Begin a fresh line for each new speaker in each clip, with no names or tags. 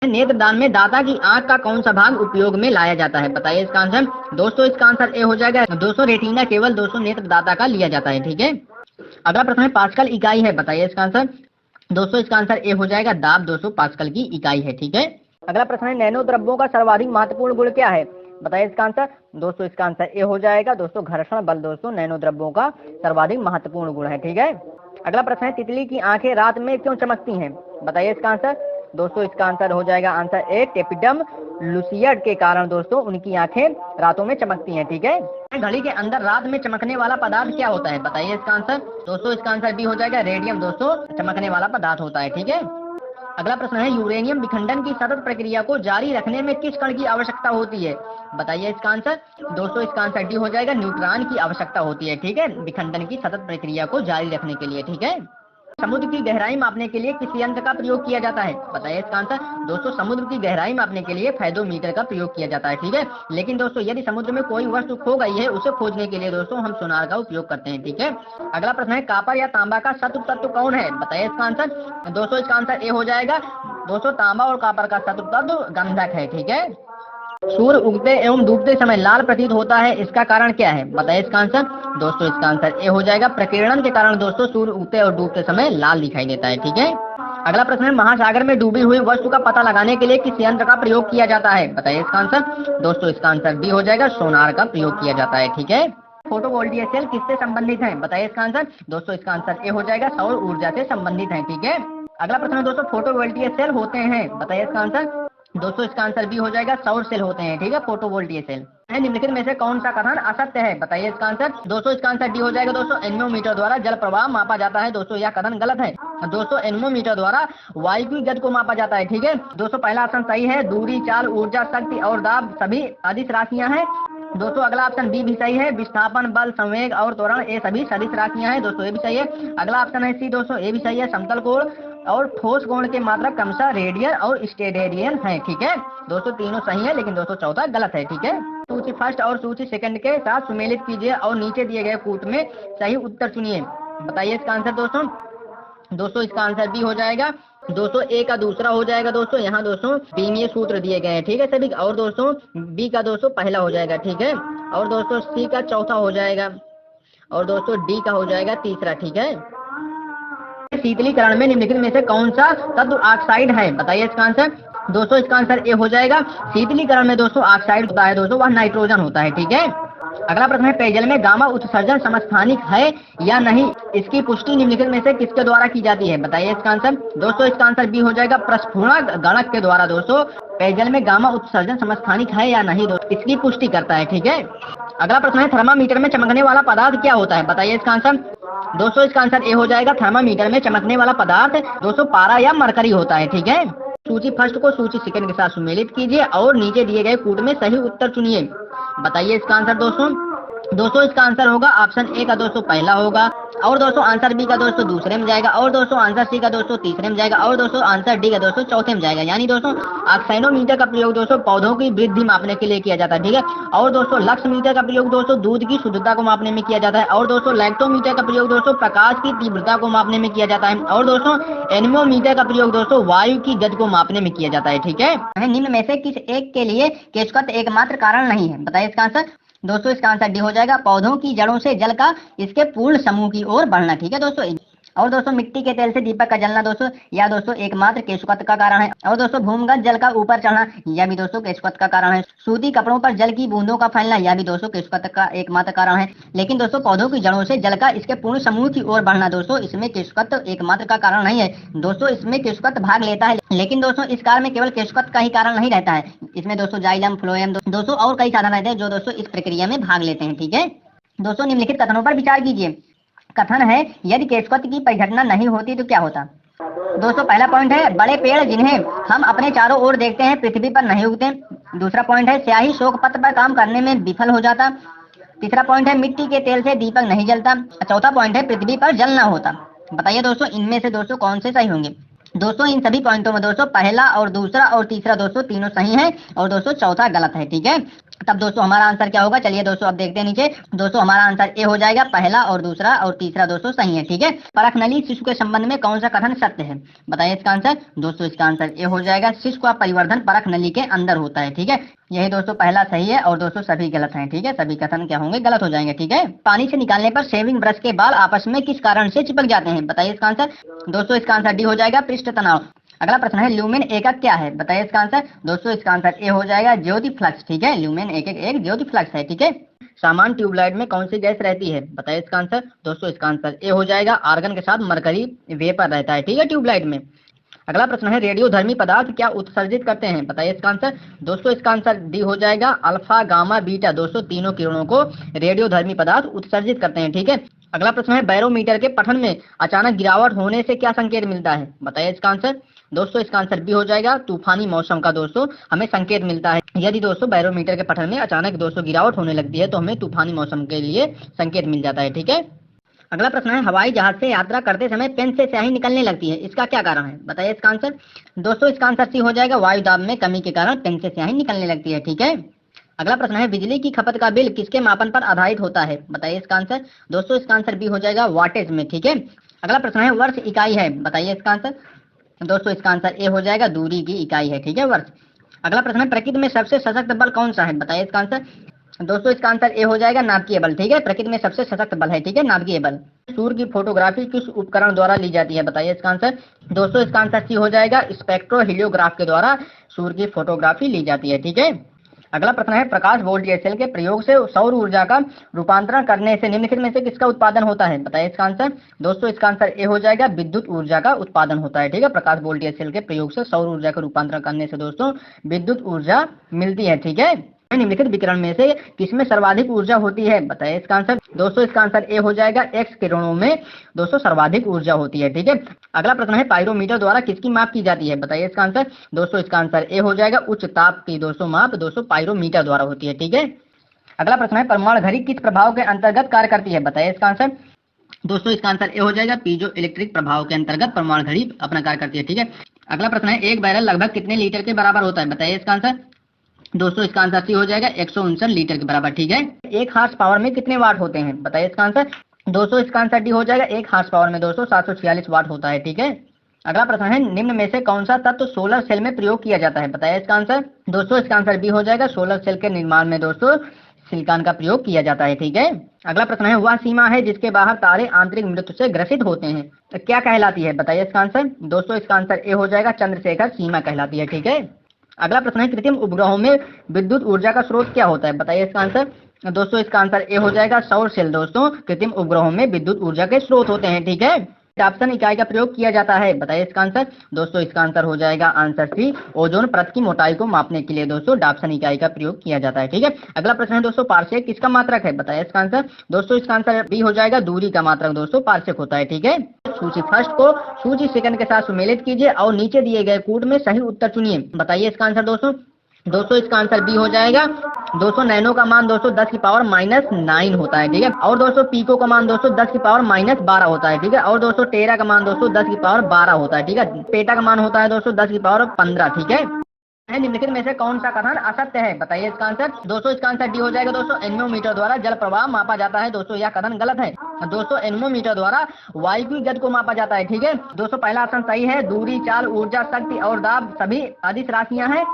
नेत्रदान में दाता की आंख का कौन सा भाग उपयोग में लाया जाता है? बताइए इसका आंसर। दोस्तों इसका आंसर ए हो जाएगा। दोस्तों रेटिना केवल दोस्तों नेत्रदाता का लिया जाता है, ठीक है। अगला प्रश्न है पास्कल इकाई है, बताइए इसका आंसर। दोस्तों इसका आंसर ए हो जाएगा। दाब दोस्तों पास्कल की इकाई है, ठीक है। अगला प्रश्न है नैनो द्रव्यों का सर्वाधिक महत्वपूर्ण गुण क्या है? बताइए इसका आंसर। दोस्तों इसका आंसर ए हो जाएगा। दोस्तों घर्षण बल दोस्तों नैनो द्रव्यों का सर्वाधिक महत्वपूर्ण गुण है, ठीक है। अगला प्रश्न है तितली की आंखें रात में क्यों चमकती हैं? बताइए इसका आंसर। दोस्तों इसका आंसर हो जाएगा आंसर ए टेपिडम लुसियड के कारण दोस्तों उनकी आंखें रातों में चमकती हैं, ठीक है। घड़ी के अंदर रात में चमकने वाला पदार्थ क्या होता है? बताइए इसका आंसर। दोस्तों इसका आंसर बी हो जाएगा। रेडियम दोस्तों चमकने वाला पदार्थ होता है, ठीक है। अगला प्रश्न है यूरेनियम विखंडन की सतत प्रक्रिया को जारी रखने में किस कण की आवश्यकता होती है? बताइए इसका आंसर। दोस्तों इसका आंसर डी हो जाएगा। न्यूट्रॉन की आवश्यकता होती है, ठीक है, विखंडन की सतत प्रक्रिया को जारी रखने के लिए, ठीक है। समुद्र की गहराई मापने के लिए किस यंत्र का प्रयोग किया जाता है? बताइए इसका आंसर। दोस्तों समुद्र की गहराई मापने के लिए फेदोमीटर का प्रयोग किया जाता है, ठीक है। लेकिन दोस्तों यदि समुद्र में कोई वस्तु खो गई है उसे खोजने के लिए दोस्तों हम सोनार का उपयोग करते हैं, ठीक है। अगला प्रश्न है कापर या तांबा का शत्रु तत्व कौन है? बताइए इसका आंसर। दोस्तों इसका आंसर ए हो जाएगा। दोस्तों तांबा और कापर का शत्रु तत्व गंधक है, ठीक है। सूर्य उगते एवं डूबते समय लाल प्रतीत होता है, इसका कारण क्या है? बताइए इसका आंसर। दोस्तों इसका आंसर ए हो जाएगा। प्रकीर्णन के कारण दोस्तों सूर्य उगते और डूबते समय लाल दिखाई देता है, ठीक है। अगला प्रश्न है महासागर में डूबी हुई वस्तु का पता लगाने के लिए किस यंत्र का प्रयोग किया जाता है? बताइए इसका आंसर। दोस्तों इसका आंसर बी हो जाएगा। सोनार का प्रयोग किया जाता है, ठीक है। फोटोवोल्टिक सेल किससे संबंधित है? बताइए इसका आंसर। दोस्तों इसका आंसर ए हो जाएगा। सौर ऊर्जा से संबंधित है, ठीक है। अगला प्रश्न है दोस्तों फोटोवोल्टिक सेल होते हैं, बताइए इसका आंसर। दोस्तों इसका आंसर बी हो जाएगा। सौर सेल होते हैं, ठीक है, फोटोवोल्टिक सेल। निम्नलिखित में से कौन सा कथन असत्य है? बताइए इसका आंसर। दोस्तों इसका आंसर डी हो जाएगा। दोस्तों एनीमोमीटर द्वारा जल प्रवाह मापा जाता है, दोस्तों यह कथन गलत है। दोस्तों एनीमोमीटर द्वारा वायु की गति को मापा जाता है, ठीक है। दोस्तों पहला ऑप्शन सही है। दूरी, चाल, ऊर्जा, शक्ति और दाब सभी अदिश राशियां हैं। दोस्तों अगला ऑप्शन बी भी सही है। विस्थापन, बल, संवेग और त्वरण ये सभी सदिश राशियां हैं, दोस्तों ये भी सही है। अगला ऑप्शन है सी दोस्तों ये भी सही है। समतल कोण और ठोस कोण के मात्रक क्रमशः रेडियन और स्टेरेडियन है, ठीक है। दोस्तों तीनों सही है, लेकिन दोस्तों चौथा गलत है, ठीक है। सूची फर्स्ट और सूची सेकंड के साथ सुमेलित कीजिए और नीचे दिए गए कूट में सही उत्तर चुनिए। बताइए इसका आंसर दोस्तों। दोस्तों इसका आंसर बी हो जाएगा। दोस्तों ए का दूसरा हो जाएगा। दोस्तों यहाँ दोस्तों बीमीय सूत्र दिए गए हैं, ठीक है सभी। और दोस्तों बी का दोस्तों पहला हो जाएगा, ठीक है। और दोस्तों सी का चौथा हो जाएगा। और दोस्तों डी का हो जाएगा तीसरा, ठीक है। शीतलीकरण में निम्नलिखित में से कौन सा तत्व ऑक्साइड है? बताइए इसका आंसर। दोस्तों इसका आंसर ए हो जाएगा। शीतलीकरण में दोस्तों ऑक्साइड होता है, दोस्तों वह नाइट्रोजन होता है, ठीक है। अगला प्रश्न है पेयजल में गामा उत्सर्जन समस्थानिक है या नहीं, इसकी पुष्टि निम्नलिखित में से किसके द्वारा की जाती है? बताइए इसका आंसर। दोस्तों इसका आंसर बी हो जाएगा। प्रस्फुरण गणक के द्वारा दोस्तों पेयजल में गामा उत्सर्जन समस्थानिक है या नहीं, दोस्तों इसकी पुष्टि करता है, ठीक है। अगला प्रश्न है थर्मामीटर में चमकने वाला पदार्थ क्या होता है? बताइए इसका आंसर। दोस्तों इसका आंसर ए हो जाएगा। थर्मामीटर में चमकने वाला पदार्थ दोस्तों पारा या मरकरी होता है, ठीक है। सूची फर्स्ट को सूची सेकंड के साथ सुमेलित कीजिए और नीचे दिए गए कूट में सही उत्तर चुनिए। बताइए इसका आंसर दोस्तों इसका आंसर होगा ऑप्शन ए का दोस्तों पहला होगा। और दोस्तों आंसर बी का दोस्तों दूसरे में जाएगा। और दोस्तों आंसर सी का दोस्तों तीसरे में जाएगा। और दोस्तों आंसर डी का दोस्तों चौथे में जाएगा। यानी दोस्तों ऑक्साइनोमीटर का प्रयोग दोस्तों पौधों की वृद्धि मापने के लिए किया जाता है, ठीक है। और दोस्तों लक्समीटर का प्रयोग दोस्तों दूध की शुद्धता को मापने में किया जाता है। और दोस्तों लैक्टोमीटर का प्रयोग दोस्तों प्रकाश की तीव्रता को मापने में किया जाता है। और दोस्तों एनीमोमीटर का प्रयोग दोस्तों वायु की गति को मापने में किया जाता है, ठीक है। निम्न में से किस एक के लिए केशकत एकमात्र कारण नहीं है? बताइए इसका आंसर। दोस्तों इसका आंसर डी हो जाएगा। पौधों की जड़ों से जल का इसके पूर्ण समूह की ओर बढ़ना, ठीक है दोस्तों। और दोस्तों मिट्टी के तेल से दीपक का जलना दोस्तों या दोस्तों एकमात्र केशकत का कारण है। और दोस्तों भूमिगत जल का ऊपर चढ़ना यह भी दोस्तों केशकत का कारण है। सूती कपड़ों पर जल की बूंदों का फैलना यह भी दोस्तों केशकत का एकमात्र कारण है। लेकिन दोस्तों पौधों की जड़ों से जल का इसके पूर्ण समूह की ओर बढ़ना दोस्तों इसमें केशकत एकमात्र का कारण नहीं है। दोस्तों इसमें केशकत भाग लेता है, लेकिन दोस्तों इस कार्य में केवल केशकत का ही कारण नहीं रहता है। इसमें दोस्तों जाइलम, फ्लोएम दोस्तों और कई साधन रहते हैं जो दोस्तों इस प्रक्रिया में भाग लेते हैं, ठीक है। दोस्तों निम्नलिखित कथनों पर विचार कीजिए। कथन है यदि केशकत की परिघटना नहीं होती तो क्या होता? दोस्तों पहला पॉइंट है बड़े पेड़ जिन्हें हम अपने चारों ओर देखते हैं पृथ्वी पर नहीं उगते। दूसरा पॉइंट है स्याही शोक पत्र पर काम करने में विफल हो जाता। तीसरा पॉइंट है मिट्टी के तेल से दीपक नहीं जलता। चौथा पॉइंट है पृथ्वी पर जल न होता। बताइए दोस्तों इनमें से दोस्तों कौन से सही होंगे? दोस्तों इन सभी पॉइंटों में दोस्तों पहला और दूसरा और तीसरा दोस्तों तीनों सही हैं और दोस्तों चौथा गलत है, ठीक है। तब दोस्तों हमारा आंसर क्या होगा, चलिए दोस्तों अब देखते हैं नीचे। दोस्तों हमारा आंसर ए हो जाएगा, पहला और दूसरा और तीसरा दोस्तों सही है, ठीक है। परख नली शिशु के संबंध में कौन सा कथन सत्य है, बताइए इसका आंसर। दोस्तों इसका आंसर ए हो जाएगा, शिशु का परिवर्धन परख नली के अंदर होता है, ठीक है। यही दोस्तों पहला सही है और दोस्तों सभी गलत हैं, ठीक है। सभी कथन क्या होंगे, गलत हो जाएंगे, ठीक है। पानी से निकालने पर शेविंग ब्रश के बाल आपस में किस कारण से चिपक जाते हैं, बताइए इसका आंसर। दोस्तों इसका आंसर डी हो जाएगा, पृष्ठ तनाव। अगला प्रश्न है, ल्यूमेन एकक क्या है, बताइए इसका आंसर। दोस्तों इसका आंसर ए हो जाएगा, ज्योति फ्लक्स, ठीक है। ल्यूमेन एकक एक ज्योति फ्लक्स है, ठीक है। सामान्य ट्यूबलाइट में कौन सी गैस रहती है, बताइए इसका आंसर। दोस्तों इसका आंसर ए हो जाएगा, आर्गन के साथ मरकरी वेपर रहता है, ठीक है, ट्यूबलाइट में। अगला प्रश्न है, रेडियोधर्मी पदार्थ क्या उत्सर्जित करते हैं, बताइए इसका आंसर। दोस्तों इसका आंसर डी हो जाएगा, अल्फा गामा बीटा, दोस्तों तीनों किरणों को रेडियोधर्मी पदार्थ उत्सर्जित करते हैं, ठीक है। अगला प्रश्न है, बैरोमीटर के पठन में अचानक गिरावट होने से क्या संकेत मिलता है, बताइए इसका आंसर। दोस्तों इसका आंसर बी हो जाएगा, तूफानी मौसम का दोस्तों हमें संकेत मिलता है। यदि दोस्तों बैरोमीटर के पठन में अचानक दोस्तों गिरावट होने लगती है तो हमें तूफानी मौसम के लिए संकेत मिल जाता है, ठीक है। अगला प्रश्न है, हवाई जहाज से यात्रा करते समय पेन से स्याही निकलने लगती है, इसका क्या कारण है, बताइए इसका आंसर। दोस्तों इसका आंसर सी हो जाएगा, वायु दाब में कमी के कारण पेन से स्याही निकलने लगती है, ठीक है। अगला प्रश्न है, बिजली की खपत का बिल किसके मापन पर आधारित होता है, बताइए इसका आंसर। दोस्तों इसका आंसर बी हो जाएगा, वाटेज में, ठीक है। अगला प्रश्न है, वर्ष इकाई है, बताइए इसका आंसर। दोस्तों इसका आंसर ए हो जाएगा, दूरी की इकाई है, ठीक है, वर्ष। अगला प्रश्न है, प्रकृति में सबसे सशक्त बल कौन सा है, बताइए इसका आंसर। दोस्तों इसका आंसर ए हो जाएगा, नाभिकीय बल, ठीक है। प्रकृति में सबसे सशक्त बल है, ठीक है, नाभिकीय बल। सूर्य की फोटोग्राफी किस उपकरण द्वारा ली जाती है, बताइए इसका आंसर। दोस्तों इसका आंसर सी हो जाएगा, स्पेक्ट्रोहीलियोग्राफ के द्वारा सूर्य की फोटोग्राफी ली जाती है, ठीक है। अगला प्रश्न है, प्रकाश वोल्टेज सेल के प्रयोग से सौर ऊर्जा का रूपांतरण करने से निम्नलिखित में से किसका उत्पादन होता है, बताइए इसका आंसर। दोस्तों इसका आंसर ए हो जाएगा, विद्युत ऊर्जा का उत्पादन होता है, ठीक है। प्रकाश वोल्टेज सेल के प्रयोग से सौर ऊर्जा का रूपांतरण करने से दोस्तों विद्युत ऊर्जा मिलती है, ठीक है। निम्नलिखित विकिरण में से किसमें सर्वाधिक ऊर्जा होती है, बताइए इसका आंसर। दोस्तों इसका आंसर ए हो जाएगा, एक्स किरणों में दोस्तों सर्वाधिक ऊर्जा होती है, ठीक है। अगला प्रश्न है, पायरोमीटर द्वारा किसकी माप की जाती है, बताइए इसका आंसर। दोस्तों इसका आंसर ए हो जाएगा, उच्च ताप की दोस्तों माप दोस्तों पायरोमीटर द्वारा होती है, ठीक है। अगला प्रश्न है, परमाणु घड़ी किस प्रभाव के अंतर्गत कार्य करती है, बताइए इसका आंसर। दोस्तों इसका आंसर ए हो जाएगा, पीजो इलेक्ट्रिक प्रभाव के अंतर्गत परमाणु घड़ी अपना कार्य करती है, ठीक है। अगला प्रश्न है, एक बैरल लगभग कितने लीटर के बराबर होता है, बताइए इसका आंसर। दोस्तों इसका आंसर सी हो जाएगा, 159 लीटर के बराबर, ठीक है। एक हार्स पावर में कितने वाट होते हैं, बताइए इसका आंसर। दोस्तों इसका आंसर डी हो जाएगा, एक हार्स पावर में दोस्तों 746 वाट होता है, ठीक है। अगला प्रश्न है, निम्न में से कौन सा तत्व सोलर सेल में प्रयोग किया जाता है, बताइए इसका आंसर। दोस्तों इसका आंसर बी हो जाएगा, सोलर सेल के निर्माण में दोस्तों सिलिकॉन का प्रयोग किया जाता है, ठीक है। अगला प्रश्न है, वह सीमा है जिसके बाहर तारे आंतरिक मृत्यु से ग्रसित होते हैं, तो क्या कहलाती है, बताइए इसका आंसर। दोस्तों इसका आंसर ए हो जाएगा, चंद्रशेखर सीमा कहलाती है, ठीक है। अगला प्रश्न है, कृत्रिम उपग्रहों में विद्युत ऊर्जा का स्रोत क्या होता है, बताइए इसका आंसर। दोस्तों इसका आंसर ए हो जाएगा, सौर सेल दोस्तों कृत्रिम उपग्रहों में विद्युत ऊर्जा के स्रोत होते हैं, ठीक है। डाप्सन इकाई का प्रयोग किया जाता है, बताइए इसका आंसर। दोस्तों इसका आंसर हो जाएगा आंसर सी, ओजोन परत की मोटाई को मापने के लिए दोस्तों डाप्सन इकाई का प्रयोग किया जाता है, ठीक है। अगला प्रश्न है दोस्तों, पारसेक किसका मात्रक है, बताइए इसका आंसर। दोस्तों इसका आंसर बी हो जाएगा, दूरी का मात्रक दोस्तों पारसेक होता है, ठीक है। सूची फर्स्ट को सूची सेकंड के साथ सुमेलित कीजिए और नीचे दिए गए कूट में सही उत्तर चुनिए, बताइए इसका आंसर दोस्तों। दोस्तों इसका आंसर बी हो जाएगा, दोस्तों नैनो का मान दोस्तों 10 की पावर -9 होता है, ठीक है। और दोस्तों पीको का मान दोस्तों 10 की पावर -12 होता है, ठीक है। और दोस्तों टेरा का मान दोस्तों 10 की पावर 12 होता है, ठीक है। पेटा का मान होता है दोस्तों 10 की पावर 15, ठीक है। निम्नलिखित में से कौन सा कथन असत्य है, बताइए इसका आंसर। दोस्तों इसका आंसर डी हो जाएगा, दोस्तों एनमोमीटर द्वारा जल प्रवाह मापा जाता है, दोस्तों यह कथन गलत है। दोस्तों एनमोमीटर द्वारा वायु की गति को मापा जाता है, ठीक है। दोस्तों पहला ऑप्शन सही है, दूरी, चाल, ऊर्जा, शक्ति और दाब सभी अदिश राशियां हैं।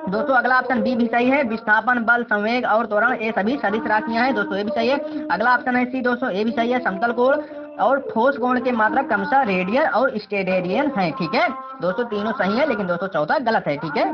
दोस्तों अगला ऑप्शन बी भी सही है, विस्थापन, बल, संवेग और त्वरण ये सभी सदिश राशियां हैं, दोस्तों ये भी सही है। अगला ऑप्शन है सी दोस्तों, ये भी सही है, समतल कोण और ठोस कोण के मात्रक क्रमशः रेडियन और स्टेरेडियन है, ठीक है। दोस्तों तीनों सही है, लेकिन दोस्तों चौथा गलत है, ठीक है।